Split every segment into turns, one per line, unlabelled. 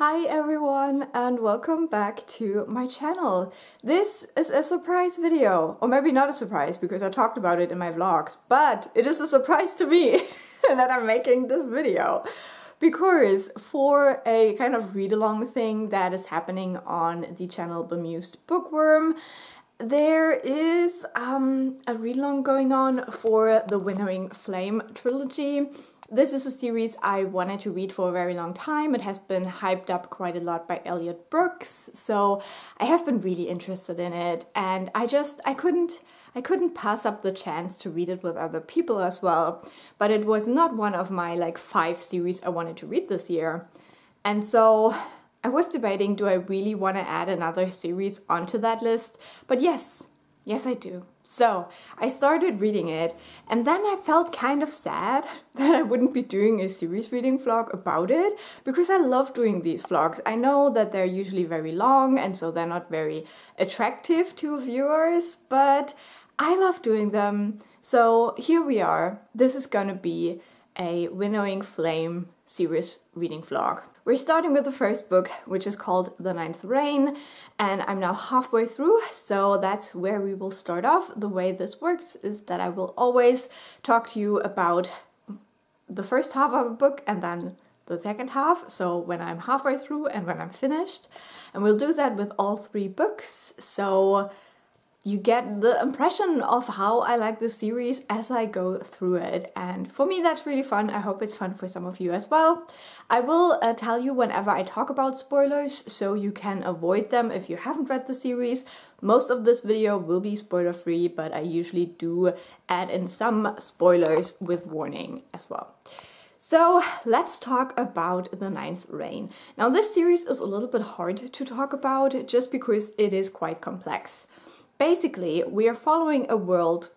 Hi everyone and welcome back to my channel. This is a surprise video, or maybe not a surprise because I talked about it in my vlogs, but it is a surprise to me that I'm making this video. Because for a kind of read-along thing that is happening on the channel Bemuzed Bookworm, there is a read-along going on for the Winnowing Flame trilogy. This is a series I wanted to read for a very long time. It has been hyped up quite a lot by Elliot Brooks, so I have been really interested in it, and I couldn't pass up the chance to read it with other people as well. But it was not one of my like 5 series I wanted to read this year. And so I was debating, do I really want to add another series onto that list? But yes I do. So I started reading it, and then I felt kind of sad that I wouldn't be doing a series reading vlog about it, because I love doing these vlogs. I know that they're usually very long and so they're not very attractive to viewers, but I love doing them. So here we are. This is gonna be a Winnowing Flame series reading vlog. We're starting with the first book, which is called The Ninth Rain, and I'm now halfway through, so that's where we will start off. The way this works is that I will always talk to you about the first half of a book and then the second half, so when I'm halfway through and when I'm finished. And we'll do that with all 3 books, so you get the impression of how I like this series as I go through it, and for me that's really fun. I hope it's fun for some of you as well. I will tell you whenever I talk about spoilers, so you can avoid them if you haven't read the series. Most of this video will be spoiler free, but I usually do add in some spoilers with warning as well. So let's talk about The Ninth Rain. Now this series is a little bit hard to talk about just because it is quite complex. Basically, we are following a world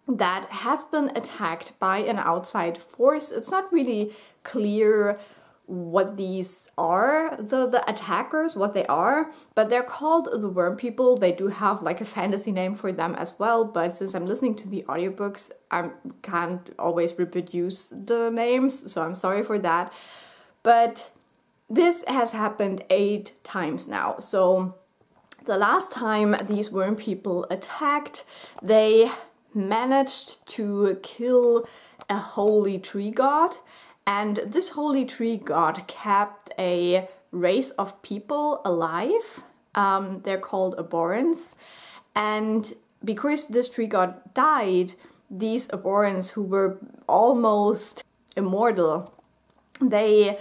that has been attacked by an outside force. It's not really clear what these are, the attackers, what they are, but they're called the Worm People. They do have like a fantasy name for them as well, but since I'm listening to the audiobooks, I can't always reproduce the names, so I'm sorry for that. But this has happened 8 times now, so the last time these worm people attacked, they managed to kill a holy tree god, and this holy tree god kept a race of people alive. They're called abhorrents, and because this tree god died, these abhorrents, who were almost immortal, they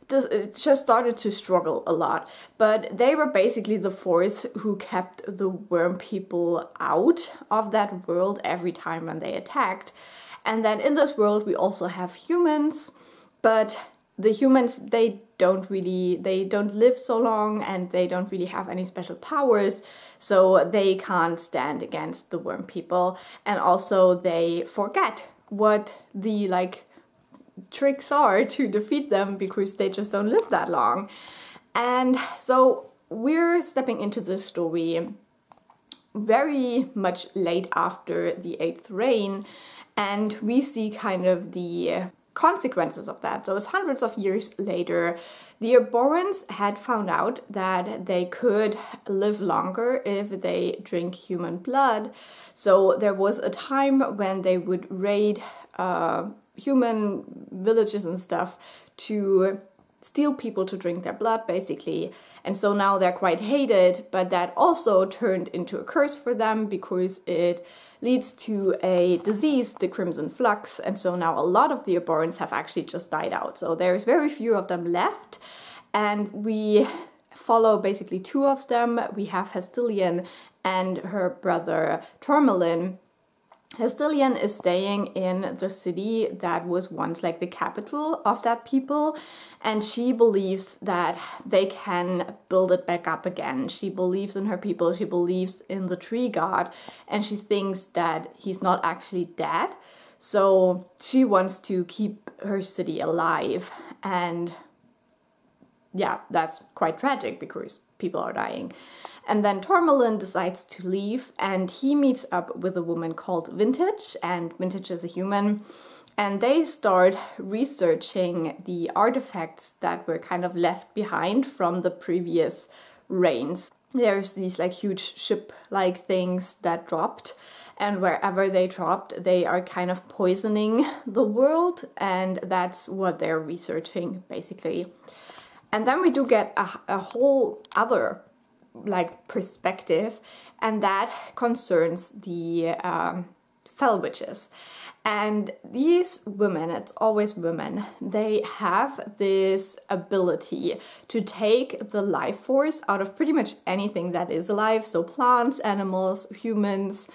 just started to struggle a lot, but they were basically the force who kept the worm people out of that world every time when they attacked. And then in this world we also have humans, but the humans, they don't live so long and they don't really have any special powers, so they can't stand against the worm people, and also they forget what the tricks are to defeat them because they just don't live that long. And so we're stepping into this story very much late after the 8th Rain, and we see kind of the consequences of that. So it's hundreds of years later. The abhorrents had found out that they could live longer if they drink human blood. So there was a time when they would raid human villages and stuff to steal people to drink their blood, basically. And so now they're quite hated, but that also turned into a curse for them because it leads to a disease, the Crimson Flux, and so now a lot of the abhorrents have actually just died out. So there's very few of them left, and we follow basically 2 of them. We have Hestilian and her brother Tourmaline. Hestilian is staying in the city that was once like the capital of that people, and she believes that they can build it back up again. She believes in her people, she believes in the tree god, and she thinks that he's not actually dead. So she wants to keep her city alive, and yeah, that's quite tragic because people are dying. And then Tourmaline decides to leave, and he meets up with a woman called Vintage, and Vintage is a human, and they start researching the artifacts that were kind of left behind from the previous reigns. There's these like huge ship-like things that dropped, and wherever they dropped, they are kind of poisoning the world, and that's what they're researching basically. And then we do get a whole other like perspective, and that concerns the fell witches. And these women, it's always women, they have this ability to take the life force out of pretty much anything that is alive, so plants, animals, humans,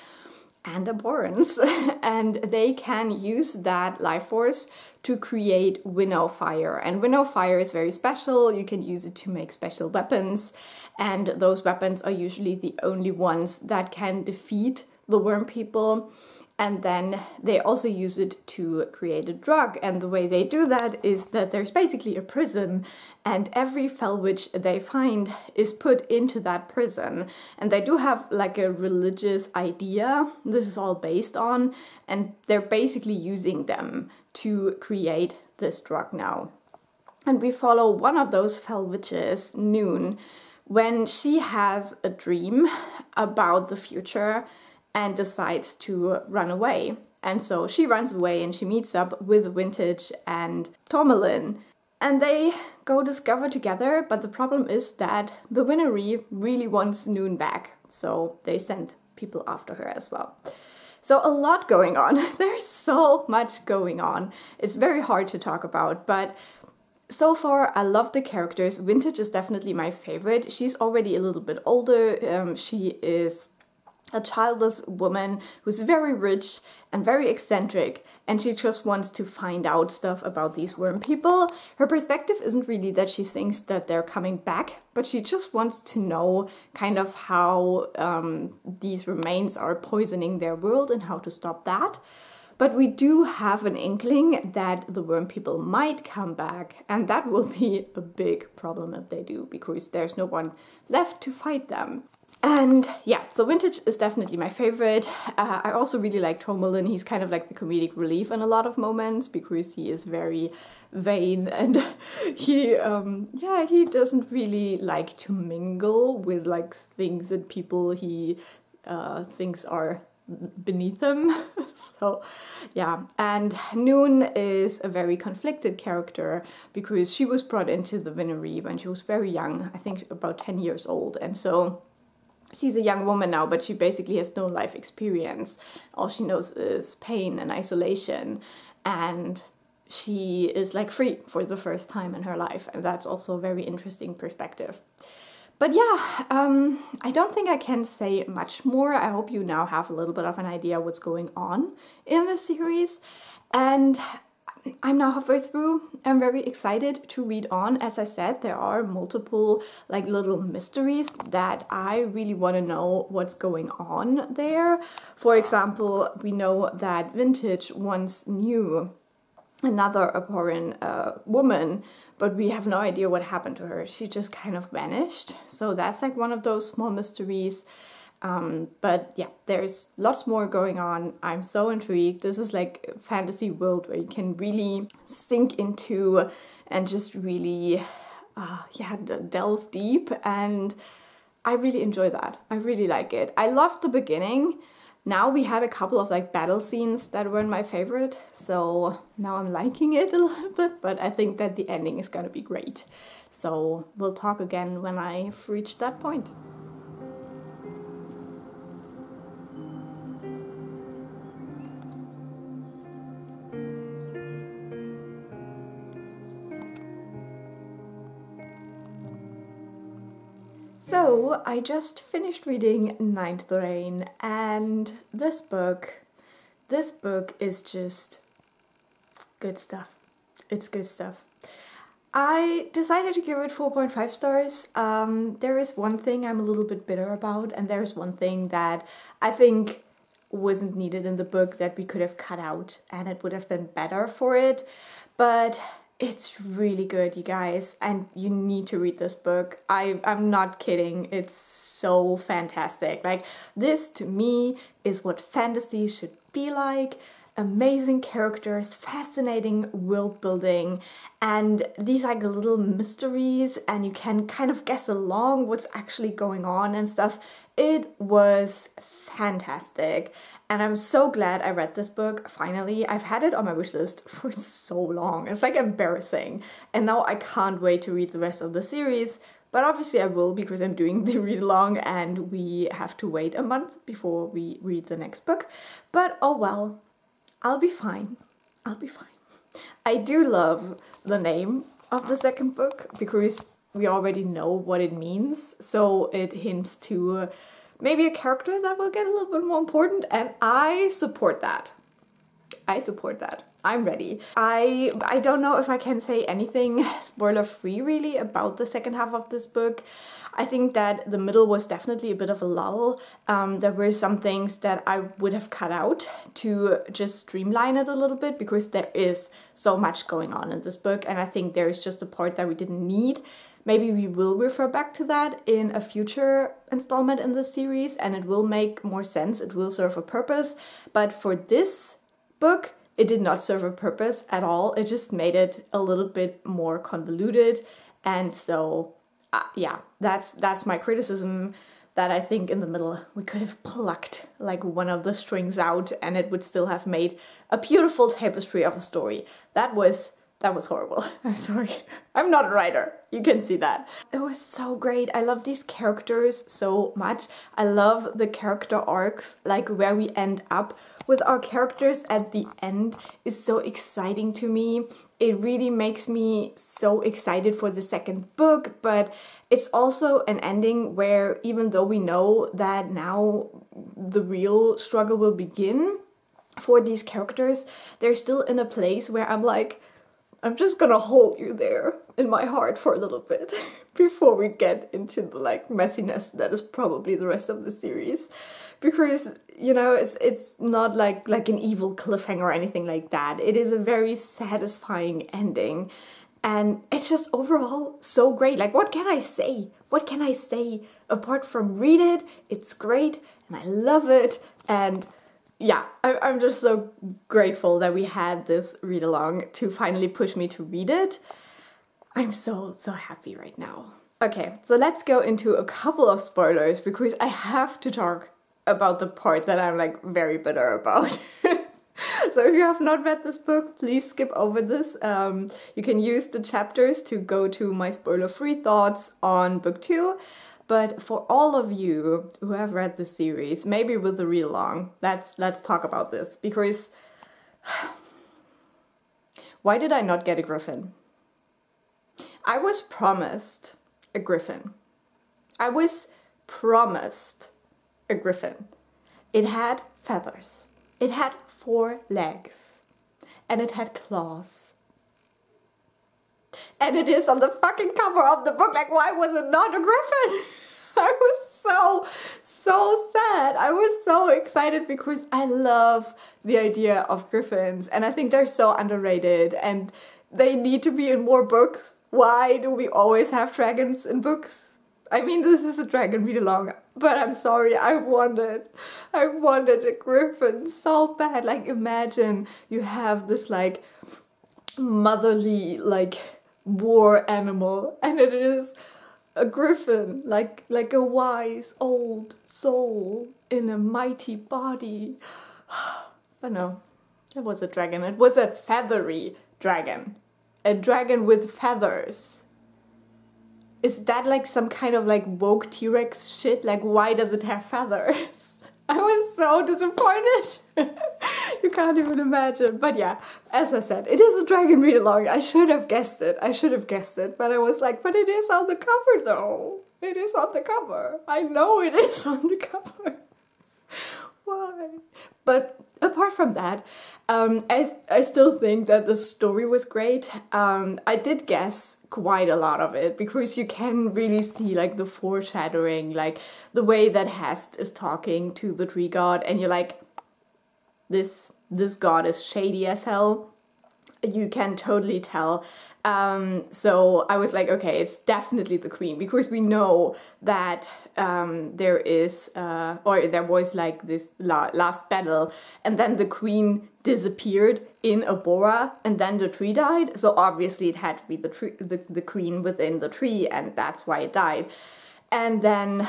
and abhorrence. And they can use that life force to create winnow fire. And winnow fire is very special. You can use it to make special weapons, and those weapons are usually the only ones that can defeat the worm people. And then they also use it to create a drug. And the way they do that is that there's basically a prison, and every fell witch they find is put into that prison. And they do have like a religious idea this is all based on, and they're basically using them to create this drug now. And we follow one of those fell witches, Noon, when she has a dream about the future and decides to run away. And so she runs away and she meets up with Vintage and Tourmaline. And they go discover together, but the problem is that the Winnery really wants Noon back. So they send people after her as well. So a lot going on. There's so much going on. It's very hard to talk about, but so far I love the characters. Vintage is definitely my favorite. She's already a little bit older. She is a childless woman who's very rich and very eccentric, and she just wants to find out stuff about these worm people. Her perspective isn't really that she thinks that they're coming back, but she just wants to know kind of how these remains are poisoning their world and how to stop that. But we do have an inkling that the worm people might come back, and that will be a big problem if they do, because there's no one left to fight them. And yeah, so Vintage is definitely my favorite. I also really like Tourmaline. He's kind of like the comedic relief in a lot of moments because he is very vain, and he doesn't really like to mingle with like things that people he thinks are beneath him. So yeah, and Noon is a very conflicted character because she was brought into the Winnery when she was very young, I think about 10 years old, and so she's a young woman now, but she basically has no life experience. All she knows is pain and isolation, and she is like free for the first time in her life, and that's also a very interesting perspective. But yeah, I don't think I can say much more. I hope you now have a little bit of an idea what's going on in the series, and I'm now halfway through. I'm very excited to read on. As I said, there are multiple like little mysteries that I really want to know what's going on there. For example, we know that Vintage once knew another abhorrent woman, but we have no idea what happened to her. She just kind of vanished. So that's like one of those small mysteries. But yeah, there's lots more going on. I'm so intrigued. This is like a fantasy world where you can really sink into and just really delve deep, and I really enjoy that. I really like it. I loved the beginning. Now we had a couple of like battle scenes that weren't my favorite, so now I'm liking it a little bit, but I think that the ending is gonna be great. So we'll talk again when I've reached that point. So I just finished reading Ninth Reign, and this book is just good stuff. It's good stuff. I decided to give it 4.5 stars. There is one thing I'm a little bit bitter about, and there's one thing that I think wasn't needed in the book that we could have cut out, and it would have been better for it. But it's really good, you guys, and you need to read this book. I'm not kidding, it's so fantastic. Like, this to me is what fantasy should be like. amazing characters, fascinating world building, and these like little mysteries, and you can kind of guess along what's actually going on and stuff. It was fantastic, and I'm so glad I read this book finally. I've had it on my wish list for so long. It's like embarrassing, and now I can't wait to read the rest of the series. But obviously I will, because I'm doing the read along and we have to wait a month before we read the next book. But oh well, I'll be fine. I'll be fine. I do love the name of the second book because we already know what it means. So it hints to maybe a character that will get a little bit more important, and I support that. I support that. I'm ready. I don't know if I can say anything spoiler-free really about the second half of this book. I think that the middle was definitely a bit of a lull. There were some things that I would have cut out to just streamline it a little bit, because there is so much going on in this book, and I think there is just a part that we didn't need. Maybe we will refer back to that in a future installment in the series, and it will make more sense. It will serve a purpose. But for this book, it did not serve a purpose at all. It just made it a little bit more convoluted. And so, yeah, that's my criticism, that I think in the middle we could have plucked like one of the strings out and it would still have made a beautiful tapestry of a story. That was horrible. I'm sorry. I'm not a writer. You can see that. It was so great. I love these characters so much. I love the character arcs, like where we end up with our characters at the end is so exciting to me. It really makes me so excited for the second book, but it's also an ending where, even though we know that now the real struggle will begin for these characters, they're still in a place where I'm like, I'm just gonna hold you there in my heart for a little bit before we get into the like messiness that is probably the rest of the series. Because, you know, it's not like an evil cliffhanger or anything like that. It is a very satisfying ending. And it's just overall so great. Like, what can I say? What can I say apart from read it? It's great and I love it. And yeah, I'm just so grateful that we had this read along to finally push me to read it. I'm so happy right now. Okay, so let's go into a couple of spoilers, because I have to talk about the part that I'm like very bitter about. So if you have not read this book, please skip over this. You can use the chapters to go to my spoiler-free thoughts on book 2. But for all of you who have read the series, maybe with the read-along, let's talk about this. Because why did I not get a griffin? I was promised a griffin. I was promised a griffin. It had feathers. It had 4 legs. And it had claws. And it is on the fucking cover of the book. Like, why was it not a griffin? I was so sad. I was so excited because I love the idea of griffins. And I think they're so underrated and they need to be in more books. Why do we always have dragons in books? I mean, this is a dragon read along, but I'm sorry, I wanted a griffin so bad. Like, imagine you have this like motherly like war animal, and it is a griffin, like a wise old soul in a mighty body. But no, it was a dragon. It was a feathery dragon. A dragon with feathers. Is that like some kind of like woke T-Rex shit? Like, why does it have feathers? I was so disappointed. You can't even imagine. But yeah, as I said, it is a dragon read along. I should have guessed it. But I was like, but it is on the cover though. It is on the cover. I know it is on the cover. Why? But apart from that, I still think that the story was great. I did guess quite a lot of it because you can really see like the foreshadowing, like the way that Hest is talking to the tree god, and you're like, this god is shady as hell. you can totally tell. So I was like, okay, it's definitely the queen, because we know that there is, or there was like this last battle, and then the queen disappeared in a bora, and then the tree died. So obviously it had to be the queen within the tree, and that's why it died. And then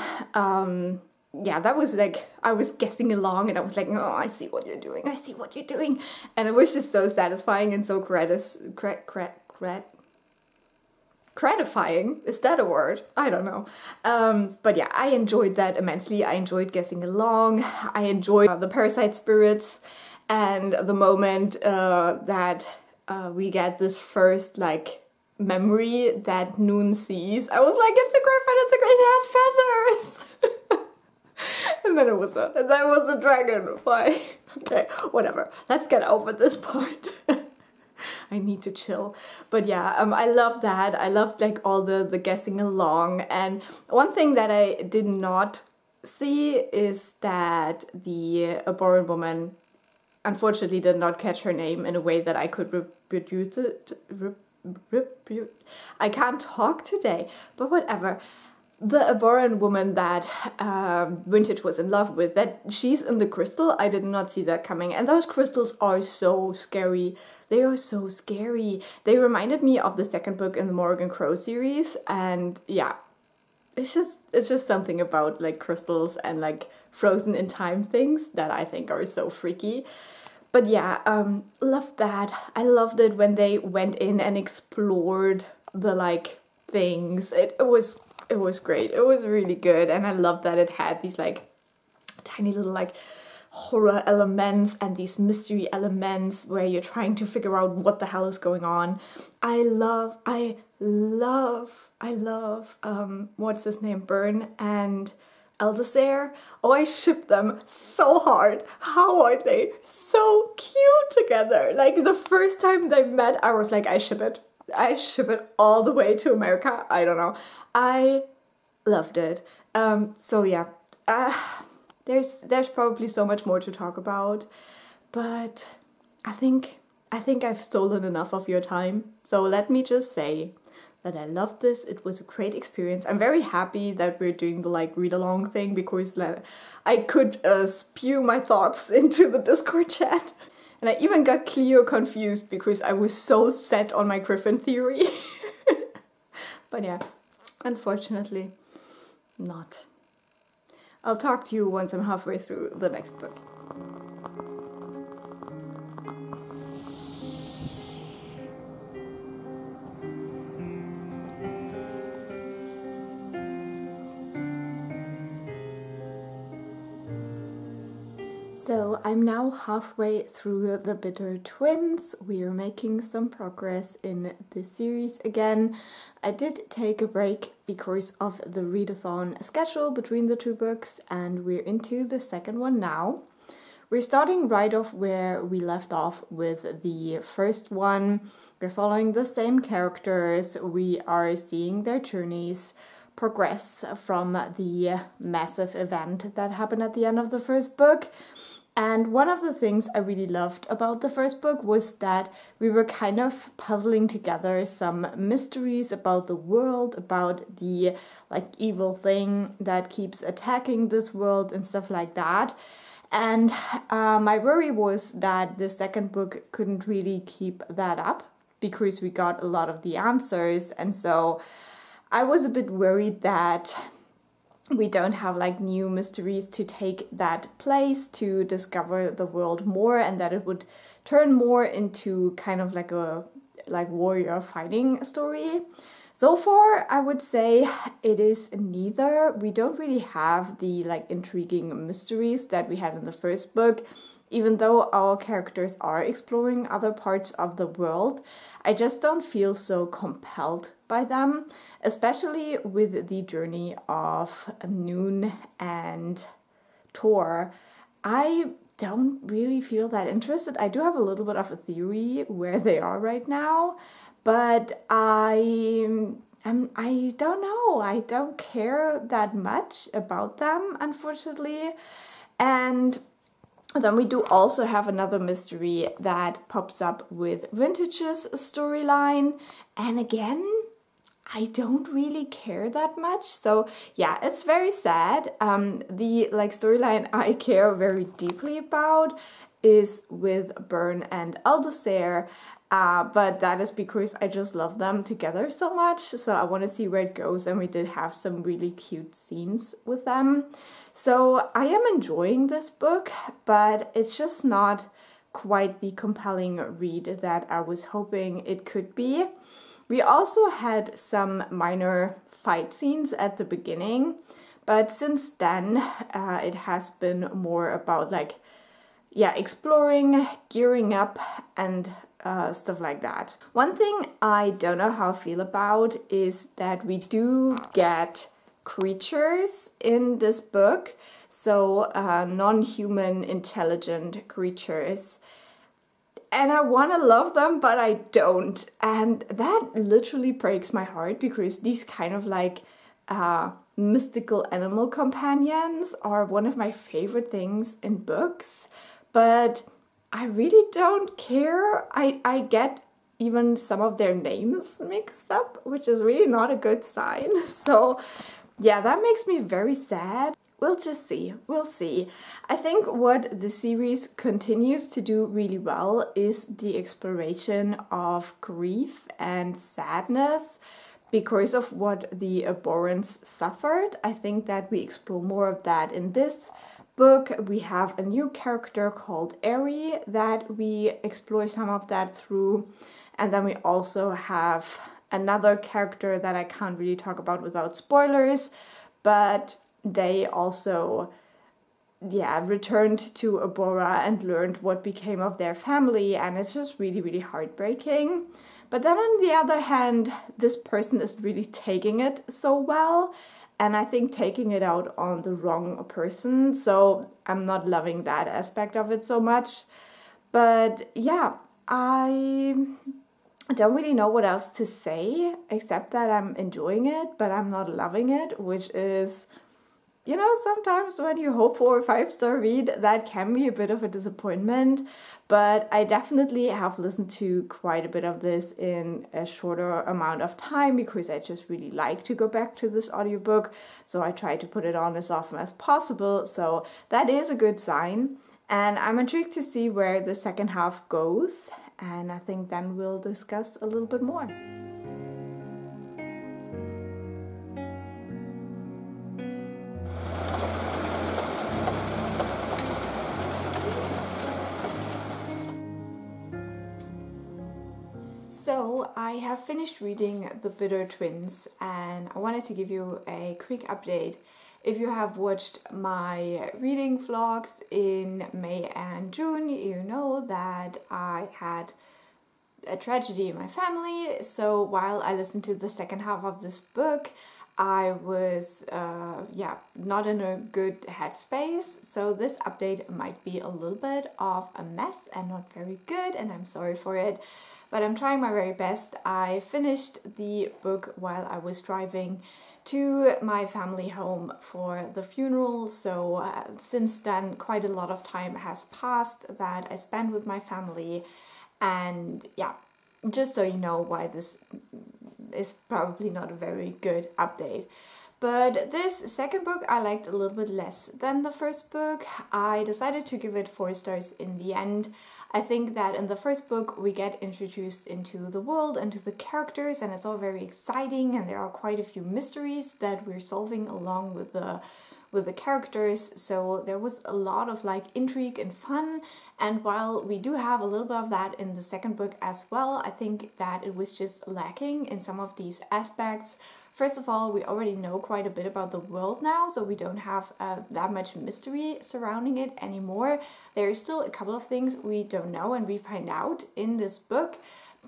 yeah, that was like, I was guessing along, and I was like, oh, I see what you're doing, I see what you're doing. And it was just so satisfying and so gratifying. Is that a word? I don't know. But yeah, I enjoyed that immensely. I enjoyed guessing along. I enjoyed the parasite spirits, and the moment that we get this first like memory that Noon sees, I was like, it's a griffin, it's a great, it has feathers. And then it was not, and that was a dragon. Why? Okay, whatever. Let's get over this part. I need to chill. But yeah, I love that. I loved like all the guessing along. And one thing that I did not see is that the Aboran woman unfortunately did not catch her name in a way that I could reproduce it. I can't talk today, but whatever. The Aboran woman that Vintage was in love with, that she's in the crystal, I did not see that coming. And those crystals are so scary. They are so scary. They reminded me of the second book in the Morgan Crow series, and yeah, it's just something about like crystals and like frozen in time things that I think are so freaky. But yeah, loved that. I loved it when they went in and explored the like things. It was great. It was really good, and I loved that it had these like tiny little like horror elements and these mystery elements where you're trying to figure out what the hell is going on. I love what's his name, Byrne and Eldesair. Oh, I ship them so hard. How are they so cute together? Like the first time they met, I was like, I ship it. I ship it all the way to America. I don't know. I loved it. So yeah, there's probably so much more to talk about, but I think I've stolen enough of your time. So let me just say that I loved this. It was a great experience. I'm very happy that we're doing the like read along thing, because I could spew my thoughts into the Discord chat. And I even got Cleo confused because I was so set on my Griffin theory. But yeah, unfortunately, not. I'll talk to you once I'm halfway through the next book. So I'm now halfway through The Bitter Twins. We are making some progress in this series again. I did take a break because of the readathon schedule between the two books, and we're into the second one now. We're starting right off where we left off with the first one. We're following the same characters. We are seeing their journeys progress from the massive event that happened at the end of the first book. And one of the things I really loved about the first book was that we were kind of puzzling together some mysteries about the world, about the like evil thing that keeps attacking this world and stuff like that. And my worry was that the second book couldn't really keep that up because we got a lot of the answers. And so I was a bit worried that we don't have like new mysteries to take that place to discover the world more, and that it would turn more into kind of like a warrior fighting story. So far, I would say it is neither. We don't really have the like intriguing mysteries that we had in the first book. Even though our characters are exploring other parts of the world, I just don't feel so compelled by them, especially with the journey of Noon and Tor. I don't really feel that interested. I do have a little bit of a theory where they are right now, but I don't know. I don't care that much about them, unfortunately. And Then we do also have another mystery that pops up with Vintage's storyline. And again, I don't really care that much. So yeah, it's very sad. The storyline I care very deeply about is with Bern and Aldasair. But that is because I just love them together so much, so I want to see where it goes, and we did have some really cute scenes with them. So I am enjoying this book, but it's just not quite the compelling read that I was hoping it could be. We also had some minor fight scenes at the beginning, but since then it has been more about exploring, gearing up, and stuff like that. One thing I don't know how I feel about is that we do get creatures in this book, so non-human intelligent creatures. And I want to love them, but I don't. And that literally breaks my heart, because these kind of mystical animal companions are one of my favorite things in books. But I really don't care. I get even some of their names mixed up, which is really not a good sign. So yeah, that makes me very sad. We'll just see. We'll see. I think what the series continues to do really well is the exploration of grief and sadness because of what the Aborans suffered. I think that we explore more of that in this book. We have a new character called Ari that we explore some of that through. And then we also have another character that I can't really talk about without spoilers, but they also returned to Abora and learned what became of their family, and it's just really, really heartbreaking. But then on the other hand, this person is really taking it so well, and I think taking it out on the wrong person, so I'm not loving that aspect of it so much. But yeah, I don't really know what else to say, except that I'm enjoying it, but I'm not loving it, which is, you know, sometimes when you hope for a 5-star read, that can be a bit of a disappointment. But I definitely have listened to quite a bit of this in a shorter amount of time, because I just really like to go back to this audiobook. So I try to put it on as often as possible. So that is a good sign. And I'm intrigued to see where the second half goes. And I think then we'll discuss a little bit more. So I have finished reading The Bitter Twins, and I wanted to give you a quick update. If you have watched my reading vlogs in May and June, you know that I had a tragedy in my family. So while I listened to the second half of this book, I was not in a good headspace. So this update might be a little bit of a mess and not very good, and I'm sorry for it. But I'm trying my very best. I finished the book while I was driving to my family home for the funeral, so since then quite a lot of time has passed that I spent with my family, and yeah, just so you know why this is probably not a very good update. But this second book I liked a little bit less than the first book. I decided to give it 4 stars in the end. I think that in the first book we get introduced into the world and to the characters, and it's all very exciting, and there are quite a few mysteries that we're solving along with the characters, so there was a lot of intrigue and fun. And while we do have a little bit of that in the second book as well, I think that it was just lacking in some of these aspects. First of all, we already know quite a bit about the world now, so we don't have that much mystery surrounding it anymore. There is still a couple of things we don't know and we find out in this book,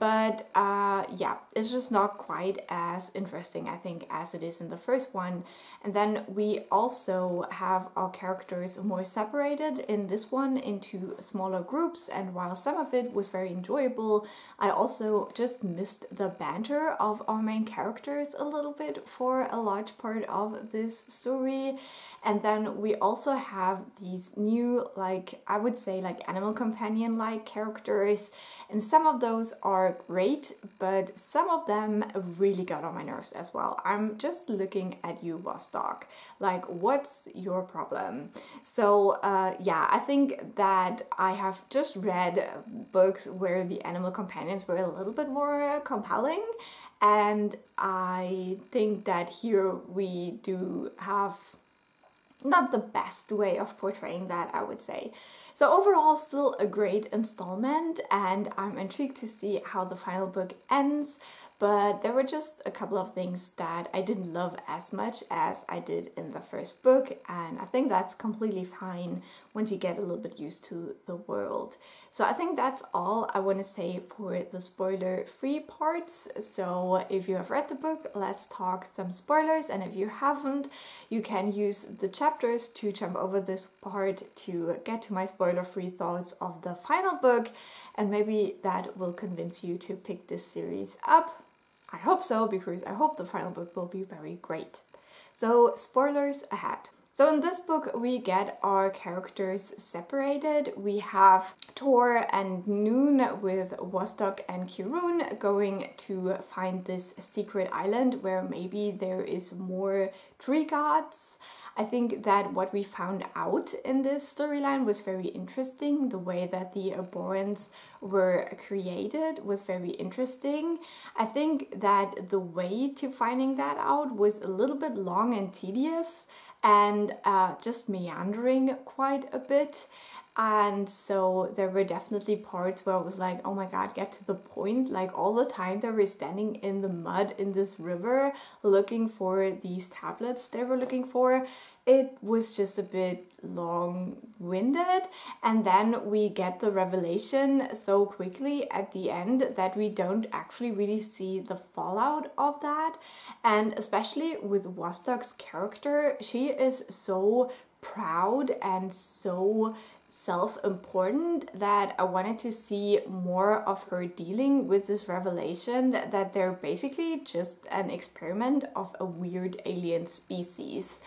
But yeah, it's just not quite as interesting, I think, as it is in the first one. And then we also have our characters more separated in this one into smaller groups, and while some of it was very enjoyable, I also just missed the banter of our main characters a little bit for a large part of this story. And then we also have these new, like, I would say like animal companion-like characters, and some of those are great, but some of them really got on my nerves as well. I'm just looking at you, Vostok. Like, what's your problem? So yeah, I think that I have just read books where the animal companions were a little bit more compelling, and I think that here we do have not the best way of portraying that, I would say. So overall, still a great installment, and I'm intrigued to see how the final book ends, but there were just a couple of things that I didn't love as much as I did in the first book, and I think that's completely fine once you get a little bit used to the world. So I think that's all I want to say for the spoiler-free parts. So if you have read the book, let's talk some spoilers, and if you haven't, you can use the chapters to jump over this part to get to my spoiler-free thoughts of the final book, and maybe that will convince you to pick this series up. I hope so, because I hope the final book will be very great. So spoilers ahead. So in this book we get our characters separated. We have Tor and Noon with Vostok and Kirun going to find this secret island where maybe there is more tree gods. I think that what we found out in this storyline was very interesting. The way that the Abhorrents were created was very interesting. I think that the way to finding that out was a little bit long and tedious, and just meandering quite a bit. And so there were definitely parts where I was like, oh my god, get to the point. Like all the time they were standing in the mud in this river looking for these tablets they were looking for. It was just a bit long-winded, and then we get the revelation so quickly at the end that we don't actually really see the fallout of that. And especially with Vostok's character, she is so proud and so self-important that I wanted to see more of her dealing with this revelation that they're basically just an experiment of a weird alien species.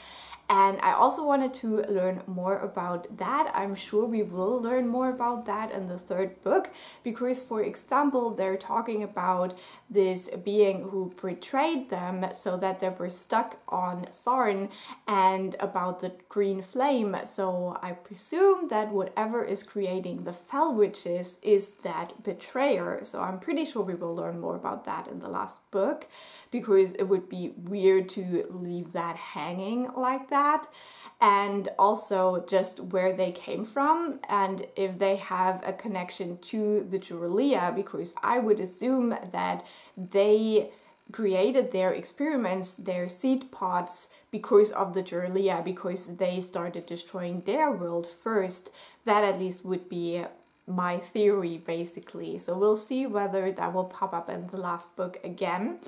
And I also wanted to learn more about that. I'm sure we will learn more about that in the third book, because for example they're talking about this being who betrayed them so that they were stuck on Sarn, and about the green flame. So I presume that whatever is creating the Fell Witches is that betrayer. So I'm pretty sure we will learn more about that in the last book, because it would be weird to leave that hanging like that. And also just where they came from, and if they have a connection to the Jurelia, because I would assume that they created their experiments, their seed pods, because of the Jurelia, because they started destroying their world first. That at least would be my theory, basically. So we'll see whether that will pop up in the last book again.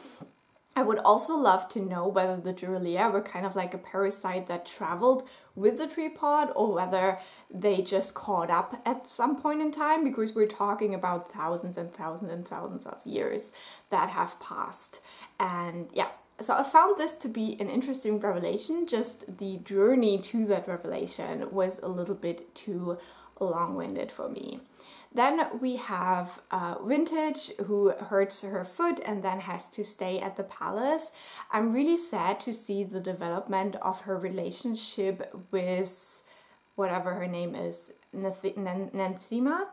I would also love to know whether the Jurelia were kind of like a parasite that traveled with the tree pod, or whether they just caught up at some point in time, because we're talking about thousands and thousands and thousands of years that have passed. And yeah, so I found this to be an interesting revelation. Just the journey to that revelation was a little bit too long-winded for me. Then we have Vintage, who hurts her foot and then has to stay at the palace. I'm really sad to see the development of her relationship with whatever her name is, Nansima,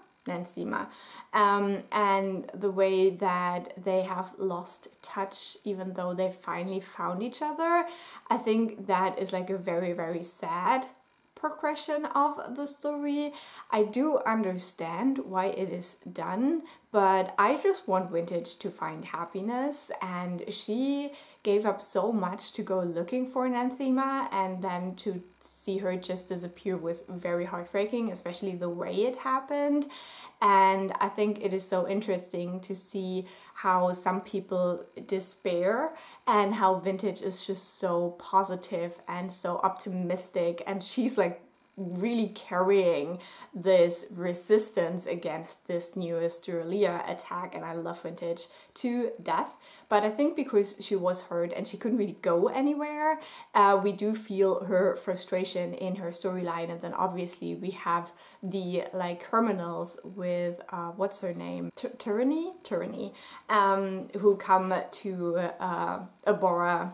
and the way that they have lost touch even though they finally found each other. I think that is like a very, very sad progression of the story. I do understand why it is done, but I just want Vintage to find happiness, and she gave up so much to go looking for an anthema, and then to see her just disappear was very heartbreaking, especially the way it happened. And I think it is so interesting to see how some people despair and how Vintage is just so positive and so optimistic, and she's like really carrying this resistance against this newest Duralia attack, and I love Vintage to death. But I think because she was hurt and she couldn't really go anywhere, we do feel her frustration in her storyline. And then obviously we have the like criminals with what's her name, Tyranny, who come to Abora.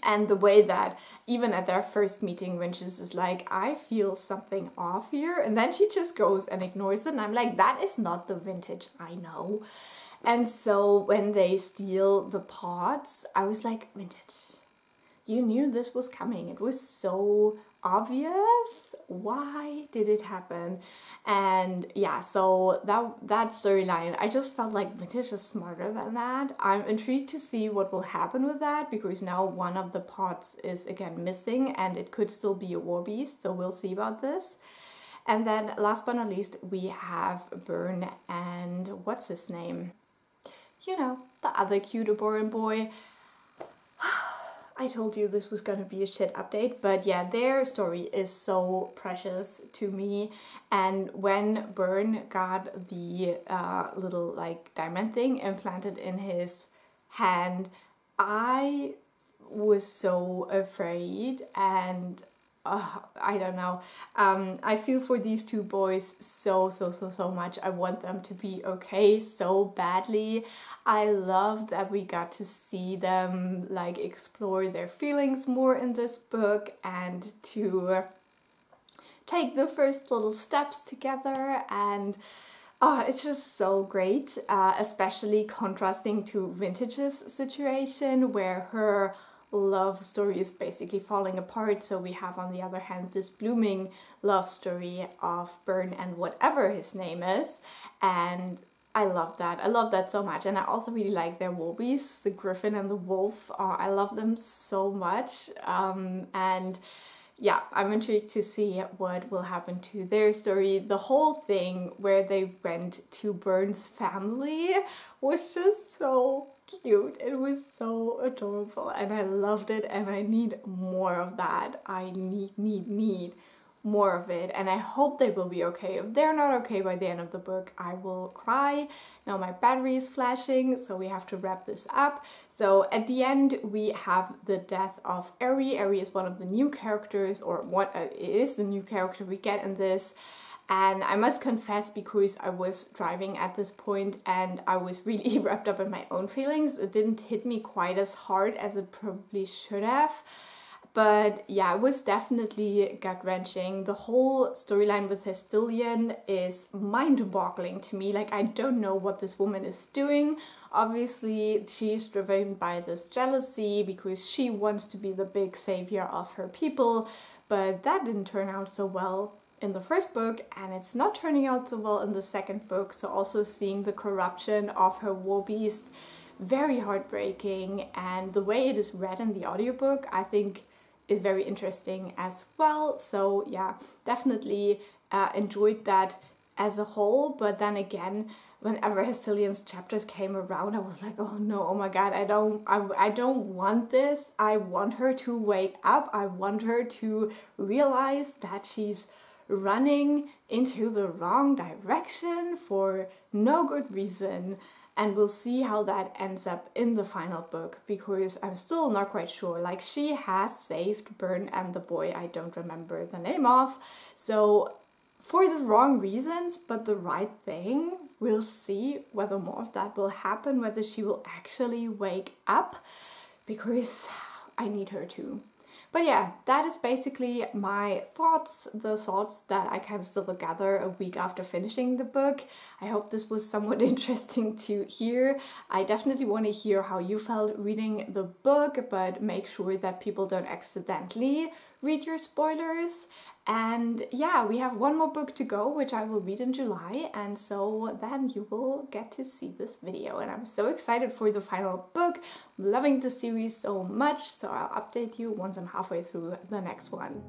And the way that even at their first meeting, Vintage is like, I feel something off here. And then she just goes and ignores it. And I'm like, that is not the Vintage I know. And so when they steal the pots, I was like, Vintage, you knew this was coming. It was so obvious. Why did it happen? And yeah, so that storyline, I just felt like Vintage is smarter than that. I'm intrigued to see what will happen with that, because now one of the pots is again missing and it could still be a war beast, so we'll see about this. And then last but not least, we have Burn and what's his name? You know, the other cute Aboran boy. I told you this was gonna be a shit update, but yeah, their story is so precious to me. And when Burn got the little like diamond thing implanted in his hand, I was so afraid, and I don't know. I feel for these two boys so much. I want them to be okay so badly. I loved that we got to see them like explore their feelings more in this book, and to take the first little steps together. And it's just so great, especially contrasting to Vintage's situation, where her love story is basically falling apart. So we have on the other hand this blooming love story of Burn and whatever his name is, and I love that. I love that so much. And I also really like their wolfies, the griffin and the wolf. I love them so much. And yeah, I'm intrigued to see what will happen to their story. The whole thing where they went to Burn's family was just so cute. It was so adorable and I loved it, and I need more of that. I need more of it, and I hope they will be okay. If they're not okay by the end of the book, I will cry. Now my battery is flashing, so we have to wrap this up. So at the end we have the death of Eri. Eri is one of the new characters, or what is the new character we get in this. And I must confess, because I was driving at this point and I was really wrapped up in my own feelings, it didn't hit me quite as hard as it probably should have. But yeah, it was definitely gut-wrenching. The whole storyline with Hestilian is mind-boggling to me. Like, I don't know what this woman is doing. Obviously, she's driven by this jealousy because she wants to be the big savior of her people, but that didn't turn out so well in the first book, and it's not turning out so well in the second book. So also seeing the corruption of her war beast, very heartbreaking, and the way it is read in the audiobook, I think is very interesting as well. So yeah, definitely enjoyed that as a whole. But then again, whenever Hestilian's chapters came around, I was like, oh no, oh my god, I don't want this. I want her to wake up. I want her to realize that she's running into the wrong direction for no good reason. And we'll see how that ends up in the final book, because I'm still not quite sure. Like, she has saved Burn and the boy I don't remember the name of, so for the wrong reasons, but the right thing. We'll see whether more of that will happen, whether she will actually wake up, because I need her to. But yeah, that is basically my thoughts, the thoughts that I can still gather a week after finishing the book. I hope this was somewhat interesting to hear. I definitely want to hear how you felt reading the book, but make sure that people don't accidentally read your spoilers. And yeah, we have one more book to go, which I will read in July, and so then you will get to see this video. And I'm so excited for the final book. I'm loving the series so much, so I'll update you once I'm halfway through the next one.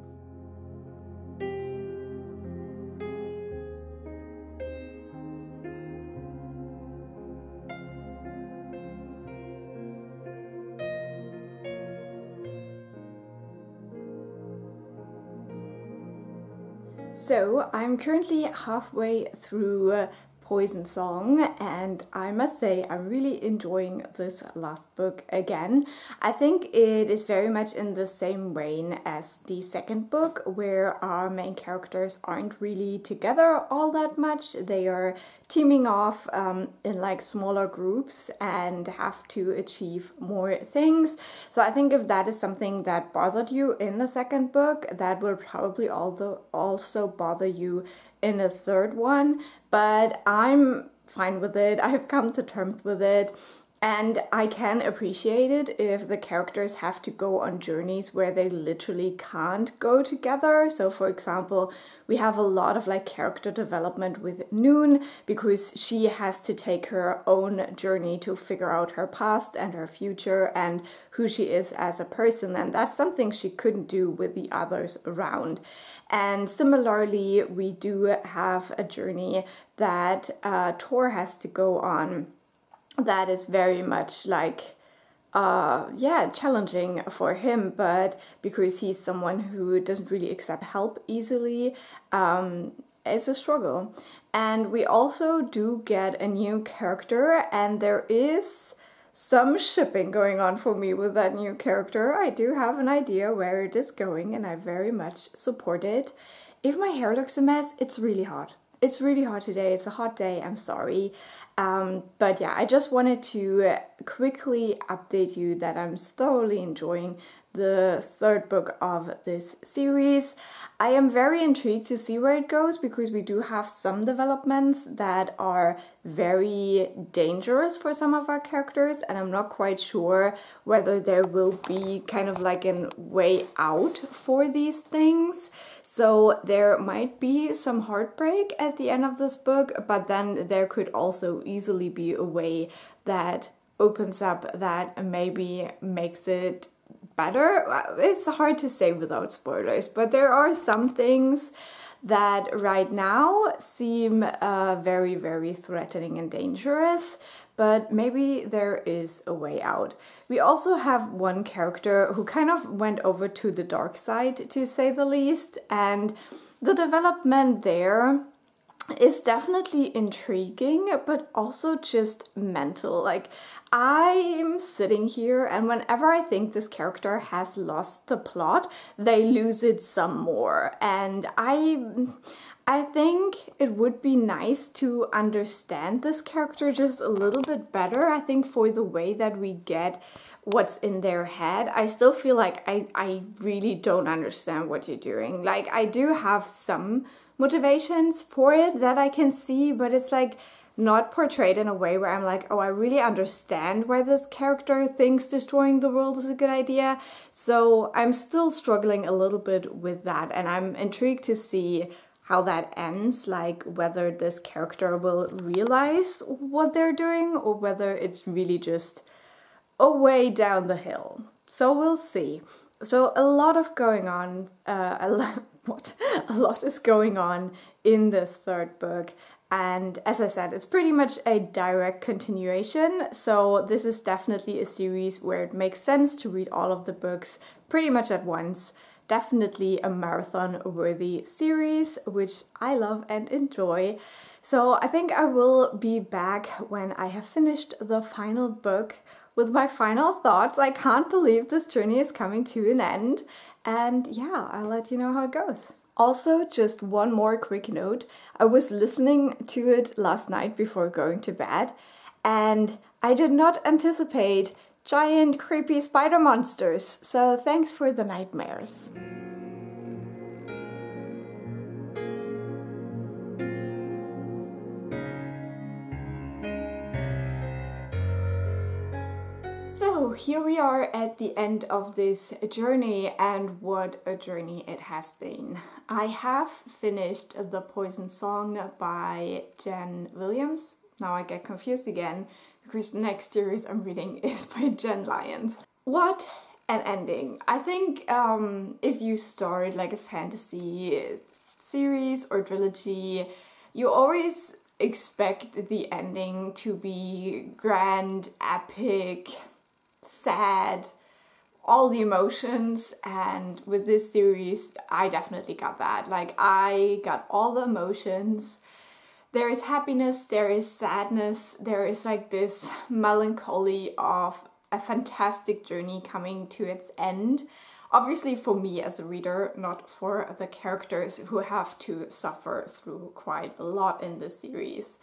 So I'm currently halfway through Poison Song, and I must say I'm really enjoying this last book again. I think it is very much in the same vein as the second book, where our main characters aren't really together all that much. They are teaming off in like smaller groups and have to achieve more things. So I think if that is something that bothered you in the second book, that will probably also bother you in a third one, but I'm fine with it. I have come to terms with it, and I can appreciate it if the characters have to go on journeys where they literally can't go together. So for example, we have a lot of like character development with Noon, because she has to take her own journey to figure out her past and her future and who she is as a person, and that's something she couldn't do with the others around. And similarly, we do have a journey that Thor has to go on that is very much like yeah, challenging for him, but because he's someone who doesn't really accept help easily, it's a struggle. And we also do get a new character, and there is some shipping going on for me with that new character. I do have an idea where it is going, and I very much support it. If my hair looks a mess, it's really hot. It's really hot today. It's a hot day. I'm sorry. But yeah, I just wanted to quickly update you that I'm thoroughly enjoying the third book of this series. I am very intrigued to see where it goes, because we do have some developments that are very dangerous for some of our characters, and I'm not quite sure whether there will be kind of like a way out for these things. So there might be some heartbreak at the end of this book, but then there could also easily be a way that opens up that maybe makes it better. It's hard to say without spoilers, but there are some things that right now seem very, very threatening and dangerous, but maybe there is a way out. We also have one character who kind of went over to the dark side, to say the least, and the development there is definitely intriguing, but also just mental. Like, I'm sitting here, and whenever I think this character has lost the plot, they lose it some more. And I think it would be nice to understand this character just a little bit better. I think for the way that we get what's in their head, I still feel like I really don't understand what you're doing. Like, I do have some motivations for it that I can see, but it's like not portrayed in a way where I'm like, oh, I really understand why this character thinks destroying the world is a good idea. So I'm still struggling a little bit with that, and I'm intrigued to see how that ends, like whether this character will realize what they're doing or whether it's really just a way down the hill. So we'll see. So a lot of going on, a lot is going on in this third book, and as I said, it's pretty much a direct continuation, so this is definitely a series where it makes sense to read all of the books pretty much at once. Definitely a marathon-worthy series, which I love and enjoy. So I think I will be back when I have finished the final book with my final thoughts. I can't believe this journey is coming to an end, and yeah, I'll let you know how it goes. Also, just one more quick note. I was listening to it last night before going to bed, and I did not anticipate giant creepy spider monsters. So thanks for the nightmares. So here we are at the end of this journey, and what a journey it has been. I have finished The Poison Song by Jen Williams. Now I get confused again because the next series I'm reading is by Jen Lyons. What an ending. I think if you start like a fantasy series or trilogy, you always expect the ending to be grand, epic, sad, all the emotions, and with this series I definitely got that. Like, I got all the emotions. There is happiness, there is sadness, there is like this melancholy of a fantastic journey coming to its end. Obviously for me as a reader, not for the characters who have to suffer through quite a lot in this series.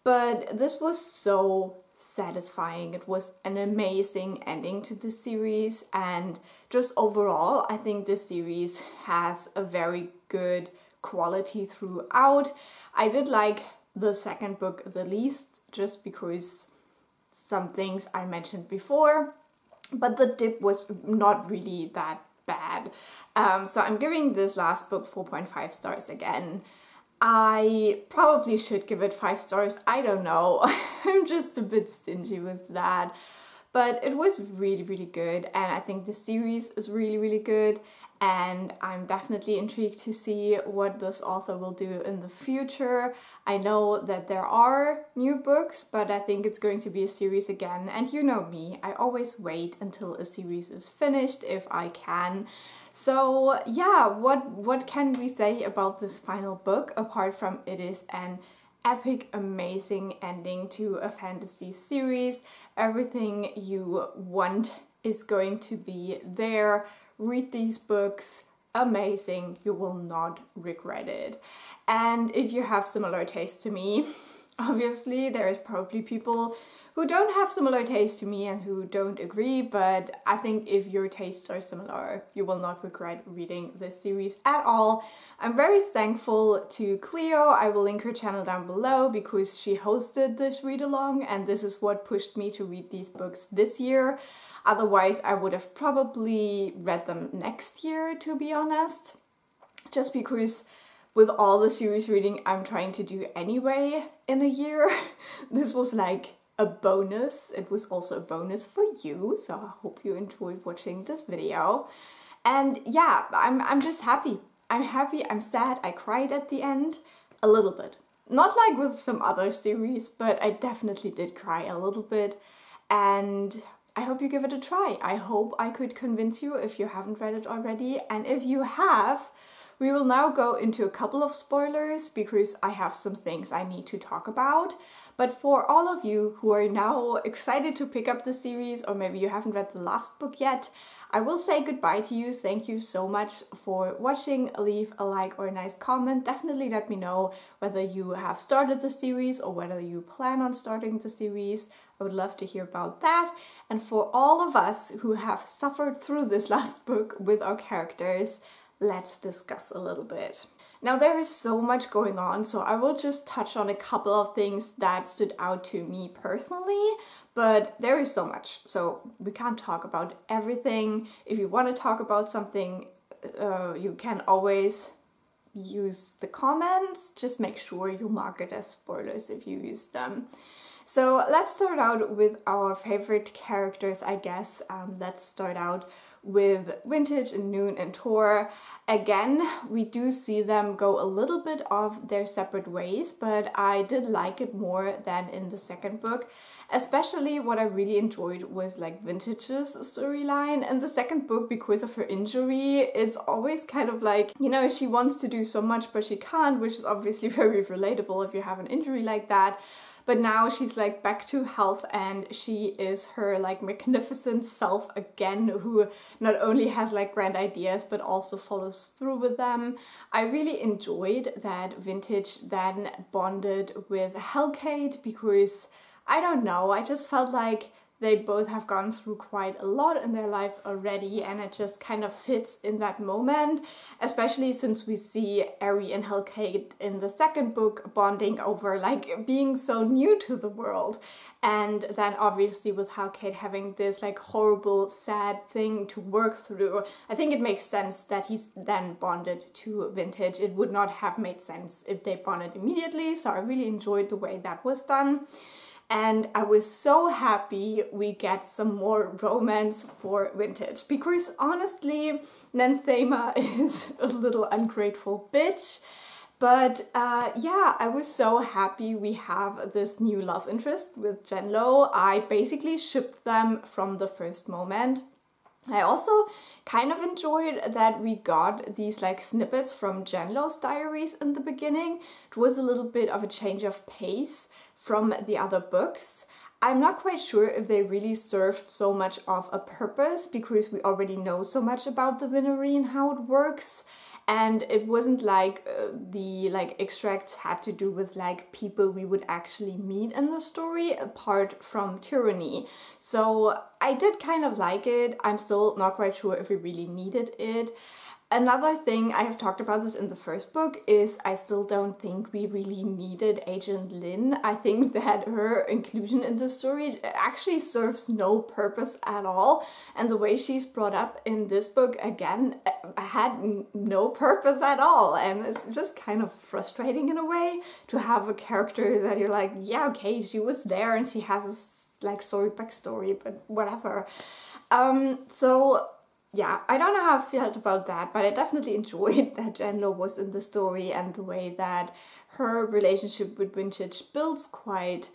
But this was so satisfying. It was an amazing ending to this series, and just overall I think this series has a very good quality throughout. I did like the second book the least, just because some things I mentioned before, but the dip was not really that bad. So I'm giving this last book 4.5 stars again. I probably should give it 5 stars, I don't know. I'm just a bit stingy with that. But it was really, really good, and I think the series is really, really good, and I'm definitely intrigued to see what this author will do in the future. I know that there are new books, but I think it's going to be a series again, and you know me, I always wait until a series is finished if I can. So yeah, what can we say about this final book apart from it is an epic, amazing ending to a fantasy series. Everything you want is going to be there. Read these books, amazing, you will not regret it. And if you have similar taste to me, obviously there is probably people who don't have similar taste to me and who don't agree, but I think if your tastes are similar, you will not regret reading this series at all. I'm very thankful to Cleo. I will link her channel down below because she hosted this read-along, and this is what pushed me to read these books this year. Otherwise, I would have probably read them next year, to be honest, just because with all the series reading I'm trying to do anyway in a year, this was like a bonus. It was also a bonus for you, so I hope you enjoyed watching this video. And yeah, I'm just happy. I'm happy, I'm sad, I cried at the end a little bit. Not like with some other series, but I definitely did cry a little bit, and I hope you give it a try. I hope I could convince you if you haven't read it already, and if you have, we will now go into a couple of spoilers because I have some things I need to talk about. But for all of you who are now excited to pick up the series, or maybe you haven't read the last book yet, I will say goodbye to you. Thank you so much for watching. Leave a like or a nice comment. Definitely let me know whether you have started the series or whether you plan on starting the series. I would love to hear about that. And for all of us who have suffered through this last book with our characters, let's discuss a little bit. Now, there is so much going on, so I will just touch on a couple of things that stood out to me personally, but there is so much, so we can't talk about everything. If you want to talk about something, you can always use the comments. Just make sure you mark it as spoilers if you use them. So let's start out with our favorite characters, I guess. Let's start out with Vintage and Noon and Tor. Again, we do see them go a little bit of their separate ways, but I did like it more than in the second book. Especially what I really enjoyed was like Vintage's storyline. In the second book, because of her injury, it's always kind of like, you know, she wants to do so much but she can't, which is obviously very relatable if you have an injury like that. But now she's like back to health and she is her like magnificent self again, who not only has like grand ideas but also follows through with them. I really enjoyed that Vintage then bonded with Hellkate because, I don't know, I just felt like they both have gone through quite a lot in their lives already, and it just kind of fits in that moment, especially since we see Ari and Hellkate in the second book bonding over like being so new to the world. And then obviously with Hellkate having this like horrible, sad thing to work through, I think it makes sense that he's then bonded to Vintage. It would not have made sense if they bonded immediately, so I really enjoyed the way that was done. And I was so happy we get some more romance for Vintage, because honestly, Nanthema is a little ungrateful bitch. But yeah, I was so happy we have this new love interest with Genlo. I basically shipped them from the first moment. I also kind of enjoyed that we got these like snippets from Genlo's diaries in the beginning. It was a little bit of a change of pace from the other books. I'm not quite sure if they really served so much of a purpose, because we already know so much about the Winnowing and how it works. And it wasn't like the like extracts had to do with like people we would actually meet in the story apart from Tyranny. So I did kind of like it. I'm still not quite sure if we really needed it. Another thing, I have talked about this in the first book, is I still don't think we really needed Agent Lynn. I think that her inclusion in the story actually serves no purpose at all. And the way she's brought up in this book, again, had no purpose at all. And it's just kind of frustrating in a way to have a character that you're like, yeah, okay, she was there and she has a like story backstory, but whatever. So yeah, I don't know how I felt about that, but I definitely enjoyed that Genlo was in the story and the way that her relationship with Vintage builds quite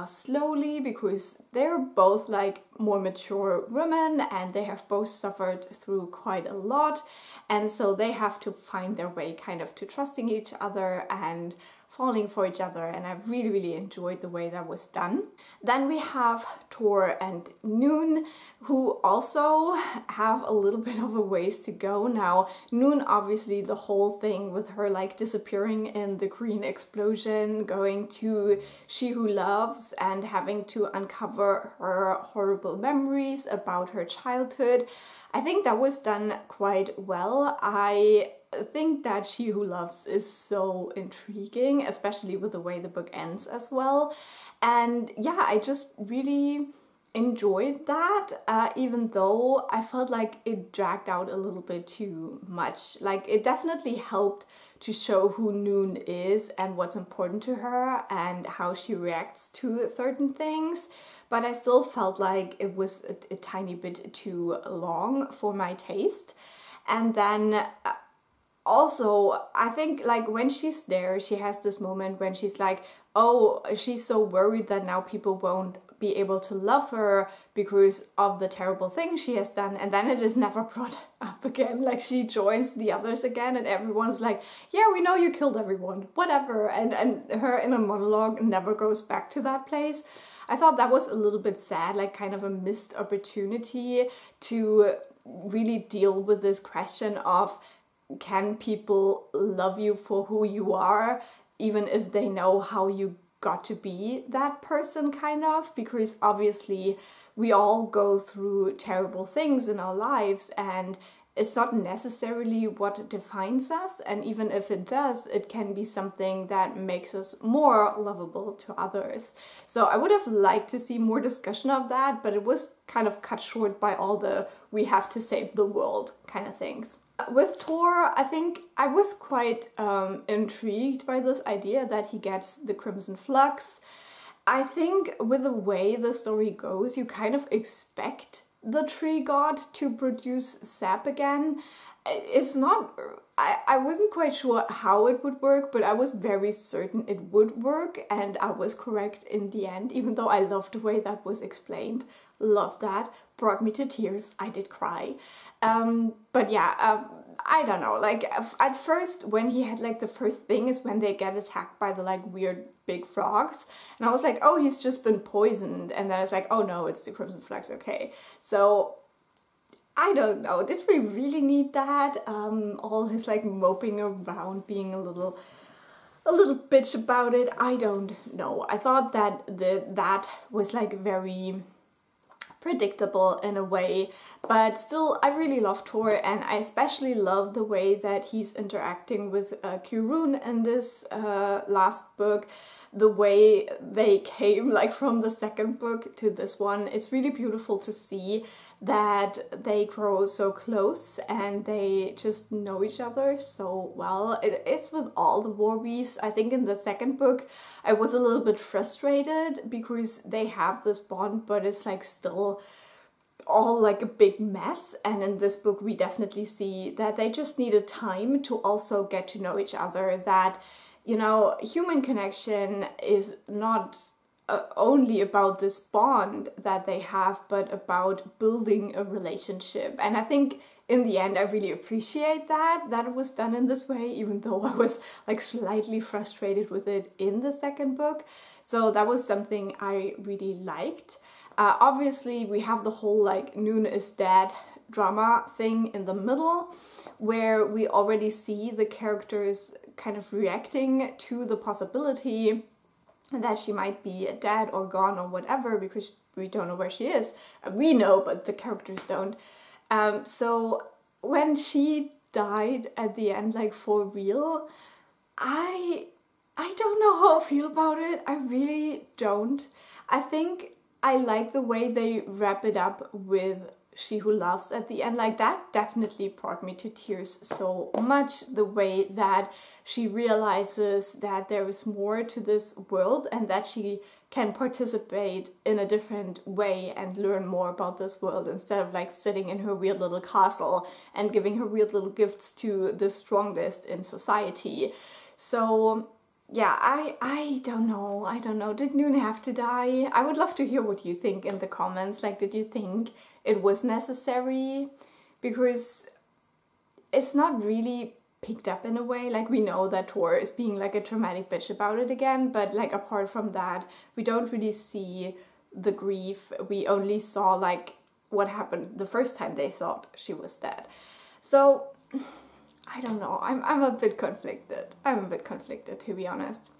slowly, because they're both like more mature women and they have both suffered through quite a lot, and so they have to find their way kind of to trusting each other and falling for each other, and I really enjoyed the way that was done. Then we have Tor and Noon, who also have a little bit of a ways to go now. Noon, obviously the whole thing with her like disappearing in the green explosion, going to She Who Loves and having to uncover her horrible memories about her childhood. I think that was done quite well. I think that She Who Loves is so intriguing, especially with the way the book ends as well. And yeah, I just really enjoyed that, even though I felt like it dragged out a little bit too much. Like, it definitely helped to show who Noon is and what's important to her and how she reacts to certain things, but I still felt like it was a tiny bit too long for my taste. And then also, I think like when she's there, she has this moment when she's like, oh, she's so worried that now people won't be able to love her because of the terrible things she has done, and then it is never brought up again. Like, she joins the others again and everyone's like, yeah, we know you killed everyone, whatever, and her inner monologue never goes back to that place. I thought that was a little bit sad, like kind of a missed opportunity to really deal with this question of, can people love you for who you are, even if they know how you got to be that person, kind of? Because obviously we all go through terrible things in our lives, and it's not necessarily what defines us, and even if it does, it can be something that makes us more lovable to others. So I would have liked to see more discussion of that, but it was kind of cut short by all the we have to save the world kind of things. With Tor, I think I was quite intrigued by this idea that he gets the Crimson Flux. I think with the way the story goes, you kind of expect the tree god to produce sap again. It's not, I wasn't quite sure how it would work, but I was very certain it would work, and I was correct in the end, even though I loved the way that was explained. Loved that. Brought me to tears. I did cry. But yeah, I don't know, like at first when he had like the first thing is when they get attacked by the like weird big frogs, and I was like, oh, he's just been poisoned, and then it's like, oh no, it's the Crimson Flux, okay. So I don't know, did we really need that? All his like moping around, being a little bitch about it, I don't know. I thought that that was like very predictable in a way, but still I really love Tor, and I especially love the way that he's interacting with Kurun in this last book, the way they came like from the second book to this one. It's really beautiful to see that they grow so close and they just know each other so well. It's with all the Warbies. I think in the second book I was a little bit frustrated because they have this bond, but it's like still all like a big mess. And in this book we definitely see that they just needed time to also get to know each other, that, you know, human connection is not only about this bond that they have, but about building a relationship. And I think in the end I really appreciate that it was done in this way, even though I was like slightly frustrated with it in the second book. So that was something I really liked. Obviously we have the whole like Noon is dead drama thing in the middle, where we already see the characters kind of reacting to the possibility that she might be dead or gone or whatever, because we don't know where she is. We know, but the characters don't. So when she died at the end, like for real, I don't know how I feel about it. I really don't. I think I like the way they wrap it up with She Who Loves at the end. Like that definitely brought me to tears so much, the way that she realizes that there is more to this world and that she can participate in a different way and learn more about this world, instead of like sitting in her weird little castle and giving her weird little gifts to the strongest in society. So yeah, I don't know. Did Noon have to die? I would love to hear what you think in the comments. Like, did you think it was necessary? Because it's not really picked up in a way. Like, we know that Tor is being like a dramatic bitch about it again, but like apart from that, we don't really see the grief. We only saw like what happened the first time they thought she was dead. So I don't know, I'm a bit conflicted. I'm a bit conflicted, to be honest.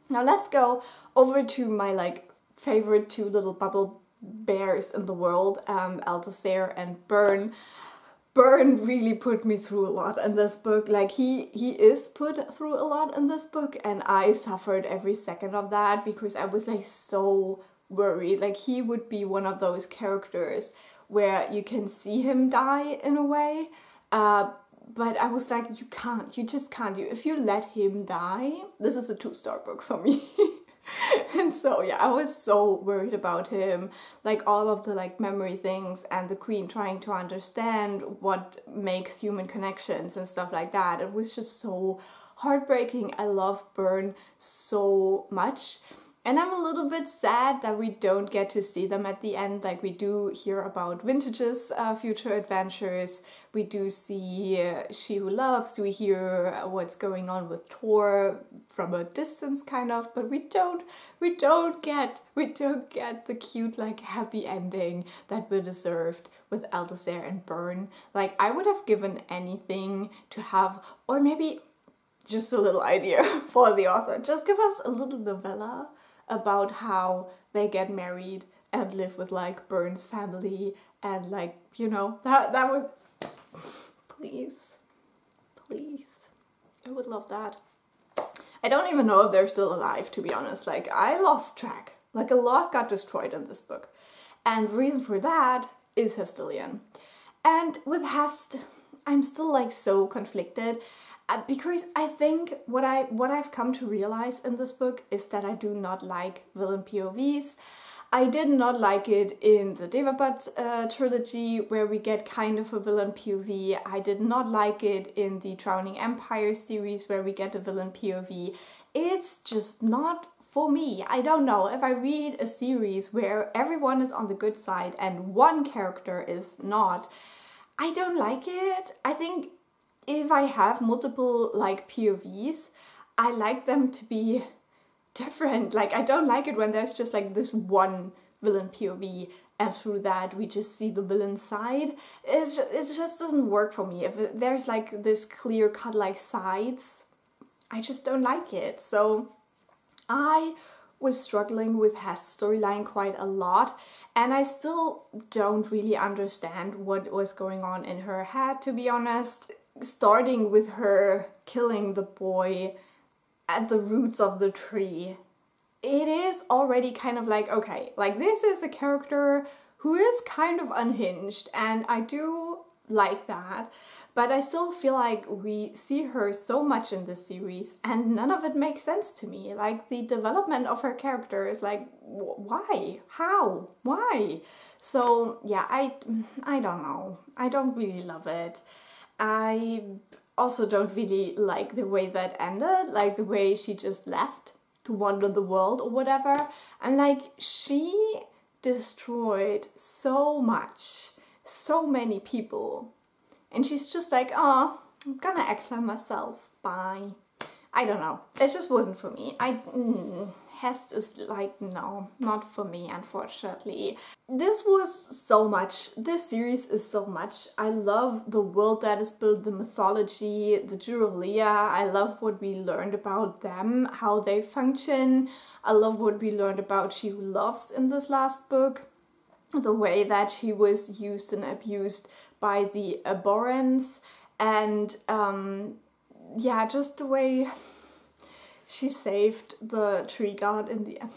Now let's go over to my like favorite two little bubble bears in the world, Altasair and Burn. Burn really put me through a lot in this book. Like he is put through a lot in this book, and I suffered every second of that because I was like so worried. Like he would be one of those characters where you can see him die in a way, but I was like, you just can't. If you let him die, this is a 2-star book for me. And so yeah, I was so worried about him, like all of the like memory things and the queen trying to understand what makes human connections and stuff like that. It was just so heartbreaking. I love Burn so much. And I'm a little bit sad that we don't get to see them at the end. Like we do hear about Vintage's future adventures. We do see She Who Loves. We hear what's going on with Tor from a distance, kind of. But we don't get the cute like happy ending that we deserved with Altasair and Burn. Like I would have given anything to have, or maybe just a little idea for the author. Just give us a little novella about how they get married and live with like Burn's family, and like, you know, that would, please, I would love that. I don't even know if they're still alive, to be honest. Like I lost track. Like a lot got destroyed in this book, and the reason for that is Hestilian. And with Hest, I'm still like so conflicted. Because I think what I've come to realize in this book is that I do not like villain POVs. I did not like it in the Devabad trilogy, where we get kind of a villain POV. I did not like it in the Drowning Empire series, where we get a villain POV. It's just not for me. I don't know, if I read a series where everyone is on the good side and one character is not, I don't like it. I think if I have multiple like POVs, I like them to be different. Like I don't like it when there's just like this one villain POV and through that we just see the villain side. It just doesn't work for me. If there's like this clear cut like sides, I just don't like it. So I was struggling with Hess's storyline quite a lot, and I still don't really understand what was going on in her head, to be honest. Starting with her killing the boy at the roots of the tree, it is already kind of like, okay, like this is a character who is kind of unhinged, and I do like that, but I still feel like we see her so much in this series and none of it makes sense to me. Like the development of her character is like, why? How? Why? So yeah, I don't know. I don't really love it. I also don't really like the way that ended, like the way she just left to wander the world or whatever, and like she destroyed so much, so many people, and she's just like, oh, I'm gonna exile myself, bye. I don't know, it just wasn't for me. Hest is like, no, not for me, unfortunately. This was so much, this series is so much. I love the world that is built, the mythology, the Jurelia. I love what we learned about them, how they function. I love what we learned about She Who Loves in this last book. The way that she was used and abused by the Abhorrents, and yeah, just the way she saved the tree god in the end.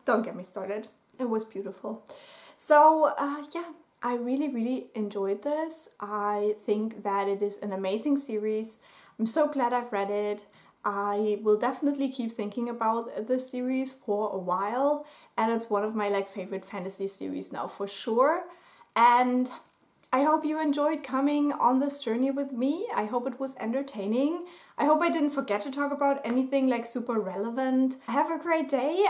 Don't get me started. It was beautiful. So yeah, I really enjoyed this. I think that it is an amazing series. I'm so glad I've read it. I will definitely keep thinking about this series for a while, and it's one of my like favorite fantasy series now for sure. And I hope you enjoyed coming on this journey with me. I hope it was entertaining. I hope I didn't forget to talk about anything like super relevant. Have a great day.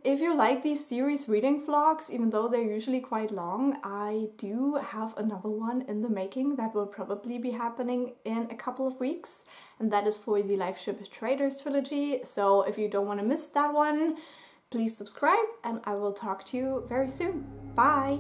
If you like these series reading vlogs, even though they're usually quite long, I do have another one in the making that will probably be happening in a couple of weeks, and that is for the Life Ship Traders trilogy. So if you don't want to miss that one, please subscribe, and I will talk to you very soon. Bye!